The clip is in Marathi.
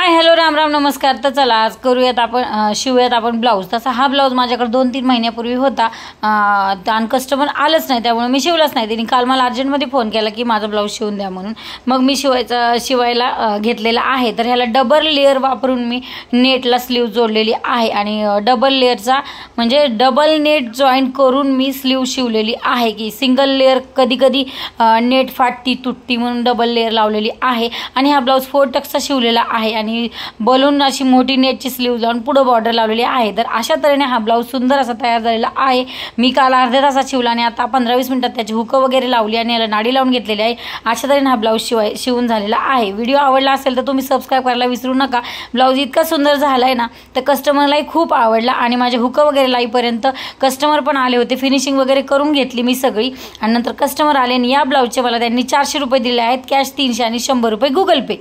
हाय हॅलो राम राम नमस्कार। तर चला आज करूयात आपण शिवूयात आपण ब्लाऊज। तसा हा ब्लाऊज माझ्याकडे 2-3 महिन्यापूर्वी होता आणि कस्टमर आलंच नाही, त्यामुळे मी शिवलाच नाही। त्यांनी काल मला अर्जंटमध्ये फोन केला की माझा ब्लाऊज शिवून द्या म्हणून। मग मी शिवायला घेतलेला आहे। तर ह्याला डबल लेअर वापरून मी नेटला स्लीव जोडलेली आहे आणि डबल लेअरचा म्हणजे डबल नेट जॉईंट करून मी स्लीव शिवलेली आहे की सिंगल लेअर कधी कधी नेट फाटती तुटती म्हणून डबल लेअर लावलेली आहे। आणि हा ब्लाऊज 4 टक्सचा शिवलेला आहे आणि बलून अशी मोठी नेटची स्लीव लावून पुढे बॉर्डर लावलेली आहे। तर अशा तऱ्हेने हा ब्लाऊज सुंदर असा तयार झालेला आहे। मी काल अर्ध्या तासात शिवला आणि आता 15-20 मिनिटात त्याची हुक वगैरे लावली आणि याला नाडी लावून घेतलेली आहे। अशा तऱ्हेने हा ब्लाऊज शिवून झालेला आहे। व्हिडिओ आवडला असेल तर तुम्ही सबस्क्राइब करायला विसरू नका। ब्लाऊज इतका सुंदर झालाय ना तर कस्टमरलाही खूप आवडला आणि माझे हुक वगैरे लाईपर्यंत कस्टमर पण आले होते। फिनिशिंग वगैरे करून घेतली मी सगळी आणि नंतर कस्टमर आले आणि या ब्लाऊजचे मला त्यांनी 400 रुपये दिले आहेत कॅश, 300 आणि 100 रुपये गुगल पे।